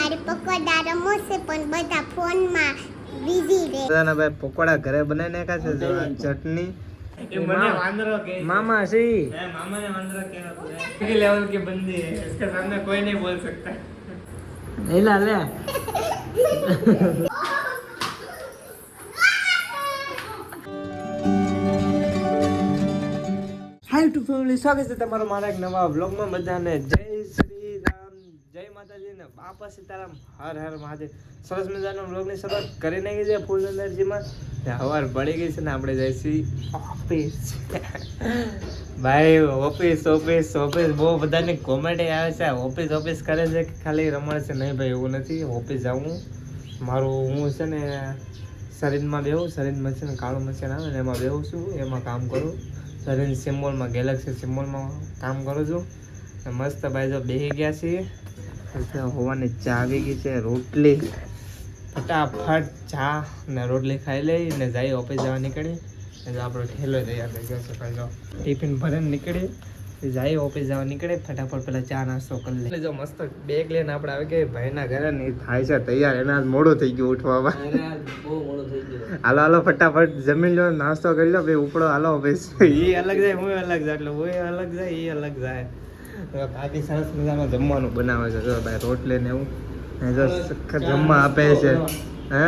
મારે પકોડા રમો છે પણ બધા ફોનમાં બીઝી રહે. બધાના ભાઈ પકોડા ઘરે બનાવીને નાખ્યા છે. જો આ ચટણી ये मने वांदरो के मामा सही है, मामा ने वांदरो के लेवल की बंदी है, इसके सामने कोई नहीं बोल सकता. एला ले હાય ટુ ફેમિલી, સ્વાગત છે તમારું મારા એક નવા વ્લોગમાં. બધાને જય શ્રી રામ, જય માતાજી ને બાપા સીતારામ, હર હર મહાદેવ. સરસ મજાનો વ્લોગની શરૂઆત કરી નાખી છે ફૂલ એનર્જીમાં. હવાર પડી ગઈ છે ને આપણે જઈશું ઓફિસ. ભાઈ ઓફિસ ઓફિસ ઓફિસ બહુ બધાની કોમેડી આવે છે. ઓફિસ કરે છે કે ખાલી રમણ છે? નહીં ભાઈ, એવું નથી. ઓફિસ જાઉં મારું, હું છે ને શરીરમાં બેહું, શરીરમાં છે ને કાળું મશીન આવે ને એમાં બેહું છું, એમાં કામ કરું. શરીર સિમ્બોલમાં, ગેલેક્સી સિમ્બોલમાં કામ કરું છું. મસ્ત ભાઈ જો બેસી ગયા છીએ. હોવાની ચા આવી ગઈ છે, રોટલી ફટાફટ ચા ને રોટલી ખાઈ લઈ ને જઈ ઓફિસ જવા નીકળી. આપણો ઠેલો તૈયાર થઈ ગયો છે ભાઈ. જો ટિફિન ભરીને નીકળી જાય ઓફિસ જવા નીકળે. ફટાફટ પેલા ચા નાસ્તો કરી લે. જો મસ્ત બેગ લઈને આપણે આવી ગયા ભાઈના ઘરે ને થાય છે તૈયાર. એના મોડું થઈ ગયું ઉઠવામાં. હાલો હાલો ફટાફટ જમી લો, નાસ્તો કરી લો ભાઈ, ઉપડો હાલો ઓફિસ. એ અલગ જાય, હું અલગ જાય, એટલે હું અલગ જાય, એ અલગ જાય. બાકી સરસ મજાનું જમવાનું બનાવે છે. જો ભાઈ રોટલી ને એવું જો જમવા આપે છે. હે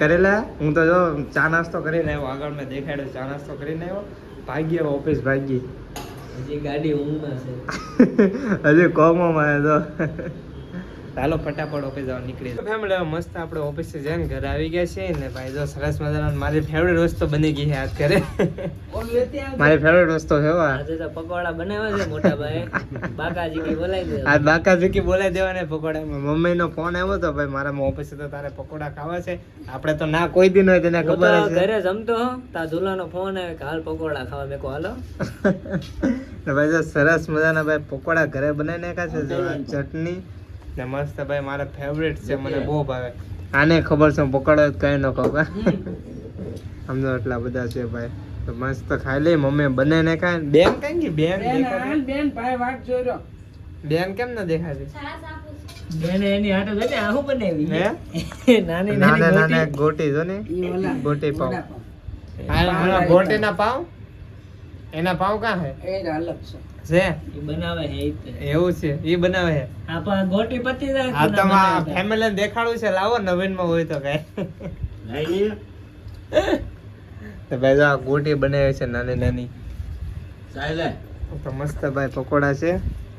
કરી લે. હું તો જો ચા નાસ્તો કરીને આવ્યો, આગળ મેં દેખાડ્યો. ચા નાસ્તો કરીને આવ્યો, ભાગી આવ્યો ઓફિસ, ભાગી. હજી ગાડી ઊંઘમાં છે, હજી કોમોમાં તો. ચાલો ફટાફટ ઓફિસ જવા નીકળી. ફેમિલી મસ્ત આપણે ઓફિસે જઈને ઘરે આવી ગયા છીએ ને ભાઈ. જો સરસ મજાનો મારી ફેવરેટ વસ્તુ બની ગઈ છે આજ ઘરે. મારી ફેવરેટ વસ્તુ છે આજે તો પકોડા બનાવ્યા છે મોટા ભાઈ. બાકાજી કી બોલાવી દે. આ બાકાજી કી બોલાવી દેવાને પકોડા. મમ્મી નો ફોન આવ્યો તો ભાઈ મારા ઓફિસે તો તારે પકોડા ખાવા છે. આપણે તો ના કોઈ દી હોય, તેને ખબર છે. ઘરે જમતો તા દુલાનો ફોન આવે કે હાલ પકોડા ખાવા. મેં કહો હાલો. ભાઈ જો સરસ મજાના ભાઈ પકોડા ઘરે બનાવી નાખ્યા છે. જો ચટણી ને મસ્ત ભાઈ મારા ફેવરેટ છે, મને બહુ ભાવે. આને ખબર છે પકોડા કઈ ન ખાવ. સમજો એટલા બધા છે ભાઈ. તો મસ્ત ખાઈ લઈ. મમ્મી બને ને ખાય. બેન કઈ ગઈ? બેન ભાઈ વાત જોઈ. બેન કેમ ન દેખાતી? બેન એની હાટે જોને આ હું બનાવી હે નાની નાની ગોટી જો ને ગોટી પાવ. હા ગોટી ના પાવ. એના પાવ કા હે? એ અલગ છે. છે ઈ બનાવે હે. એવું છે, ઈ બનાવે હે. આપા ગોટી પતી જાય. આ તો આ ફેમિલી ને દેખાડું છે. લાવો નવીન માં હોય તો કઈ. તો ભાઈ જો આ ગોટી બનાવે છે નાની નાની. ચાલે તો મસ્ત ભાઈ પકોડા છે.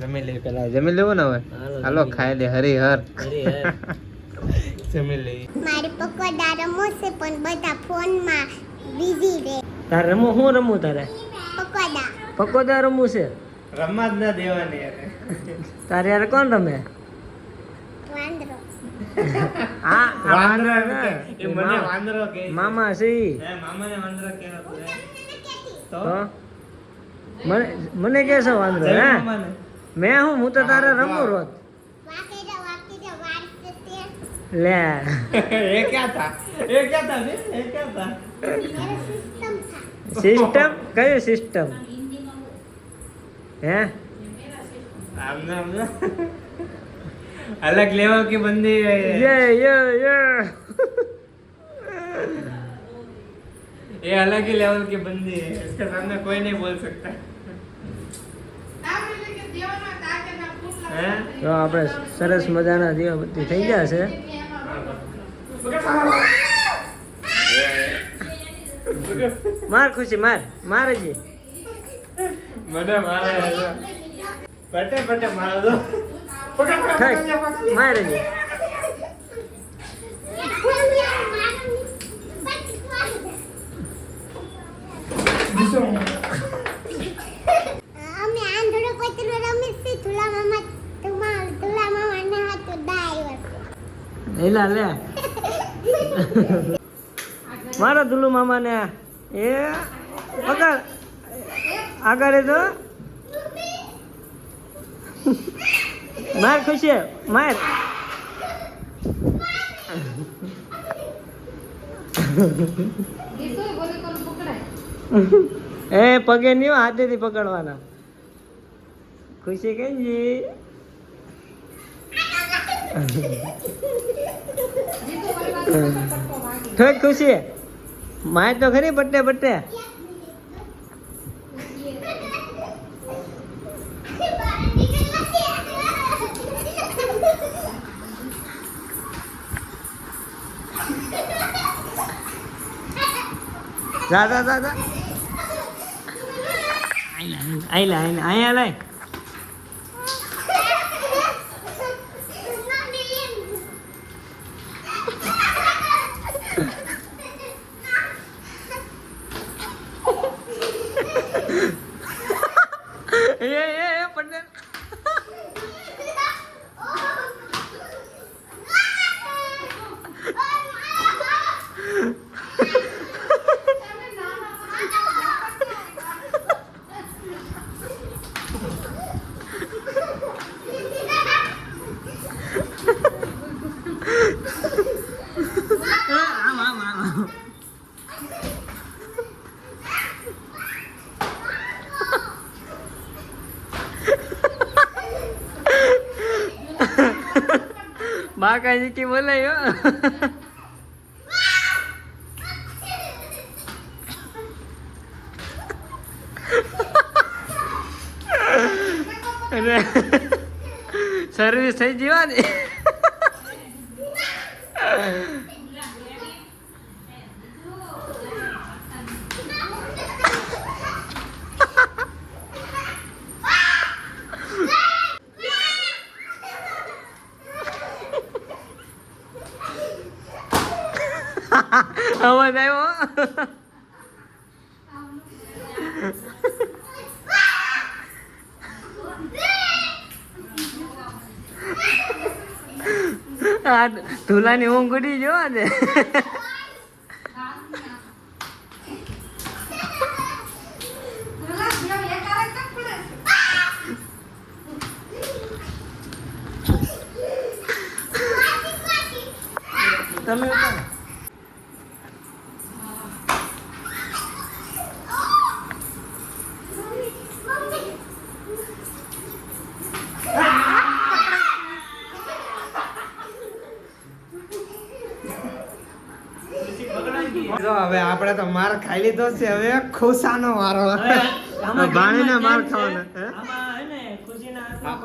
જમી લે પેલા. જમી લેવું ને હવે? હાલો ખાઈ લે. હરિહર જમી લે. મારે પકોડા રમો છે પણ બધા ફોનમાં બીઝી રહે. તારે રમો? હું રમું તારે? પકોડા રમવું છે. રમવા જ ના દેવાની યાર. તારે યાર કોણ રમે? વાંદરો. હા વાંદરો એ મને વાંદરો કે મામા સહી. હે, મામા ને વાંદરો કે તો મને કે છે વાંદરો? હે મેં હું તો તારે રમું રોજ. લે એ ક્યાં થા? સિસ્ટમ કયું સિસ્ટમ? હે अलग लेवल की बंदी है ये ये अलग ही लेवल की बंदी है, इसके सामने कोई नहीं बोल सकता. તો આપણે સરસ મજાના દીવાબત્તી થઈ ગયા છે. માર ખુશી માર જી મને મારે પટે માર દો. માર જી અમે આંધળો પતરો રમીશું. તુલા મામા ના હાથ તો ડાઈવર. એલા લે મારા દુલુ મામા ને એ પકડ આગળ તો માર ખુશી માર. એ પગે નહીં, હાથેથી પકડવાના. ખુશી કઈ થોડીક ખુશી માય તો ખરી બટ્ટે બટ્ટે જા જા જા જા આઈલા અહીંયા લાય એ પટેલ બાકાજી की બોલાય અરે સર્વિસ થઈ જીવાની અવાજ આવ્યો આ ધૂલાની ઊંઘ ઉડી જો ને તમે જો હવે આપણે તો માર ખાઈ લીધો છે હવે ખુશાનો વારો ભાણીને માર ખાવાનો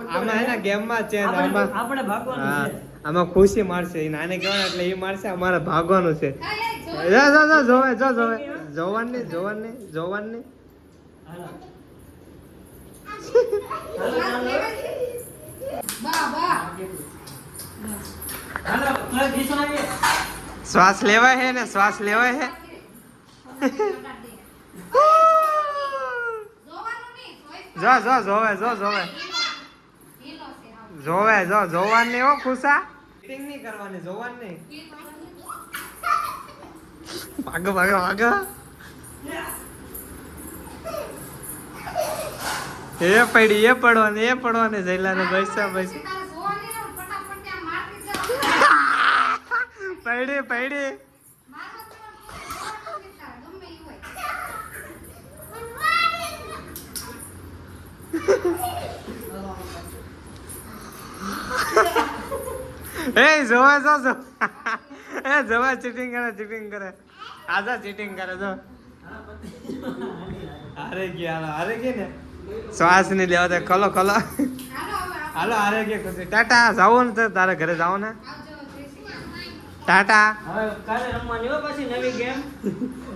આમાં હે ને ગેમમાં ચેન્જ આપણે ભાગવાનું છે આમાં ખુશી મારશે એ નાને કહેવાય એટલે એ મારશે અમારે ભાગવાનું છે જો જોવે જોવાની શ્વાસ લેવાય હે ને શ્વાસ લેવાય હે જોવાની હો ખુશા ચીટિંગ નહીં કરવાની જોવાની ભાગ એ પડવાની જઈલાને પૈસા પડી એ જોવા ચીટિંગ કરે આજા ચીટિંગ કરે જો હારે ગયા ને શ્વાસ નહીં લેવા દે ખલો હાલો હારે ગયા ખુશી ટાટા જાવો ને તો તારે ઘરે જાઓ ને ટાટા હવે કાલે રમવાની હો પછી નવી ગેમ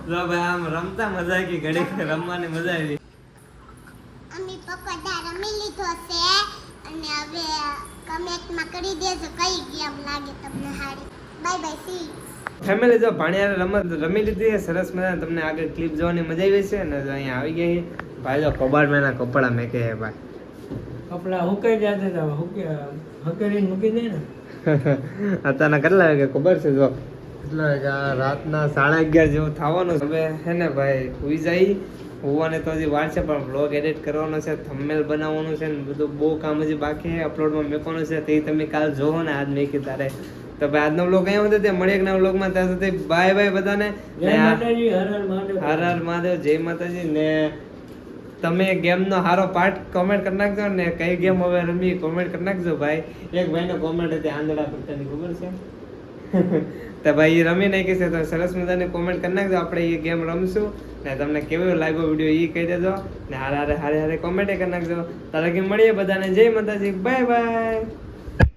જો ભાઈ આમ રમતા મજા આવી ઘડી રમવાની મજા આવી અમે પકોડા રમી લીધો છે અને હવે કમેન્ટમાં કરી દેજો કઈ ગેમ લાગે તમને સારી બાય બાય સી ફેમિલી જો ભાણિયારે રમત રમી લીધી સરસ મજા તમને આગળ ક્લિપ જોવાની મજા આવી છે ને અહીંયા આવી ગઈ ભાઈ જો કબાડમાં એના કપડા મેકે ભાઈ કપડા હુકાઈ જતા હતા હકેરીને મૂકી દે ને અત્યારના કેટલા વાગે ખબર છે જો કેટલા વાગે રાતના 11:30 જેવું થવાનું હવે હે ને ભાઈ સુઈ જાય હોવાને તો હજી વાર છે પણ બ્લોગ એડિટ કરવાનો છે થંબનેલ બનાવવાનું છે ને બધું બહુ કામ હજી બાકી છે અપલોડમાં મેકવાનું છે તે તમે કાલ જોવો ને આજ મેકી તારે તો ભાઈ આજનો બ્લોગ અહીંયા હતો તે મળીએ એક નવા બ્લોગમાં ત્યાં સુધી બાય બાય બધાને જય માતાજી હર હર મહાદેવ હર હર મહાદેવ જય માતાજી ને તમે ગેમનો સારો પાર્ટ કોમેન્ટ કરી નાખજો ને કઈ ગેમ હવે રમી કોમેન્ટ કરી નાખજો ભાઈ. એક ભાઈનો કોમેન્ટ હતી આંધળા પત્તાની, ખબર છે? તો ભાઈ એ રમી નાખી છે તો સરસ મજાની કોમેન્ટ કરી નાખજો. આપણે એ ગેમ રમશું ને તમને કેવો લાગ્યો વિડીયો એ કહી દેજો ને હારે હારે કોમેન્ટ કરી નાખજો. તારે કે મળીએ બધાને જય માતાજી, બાય બાય.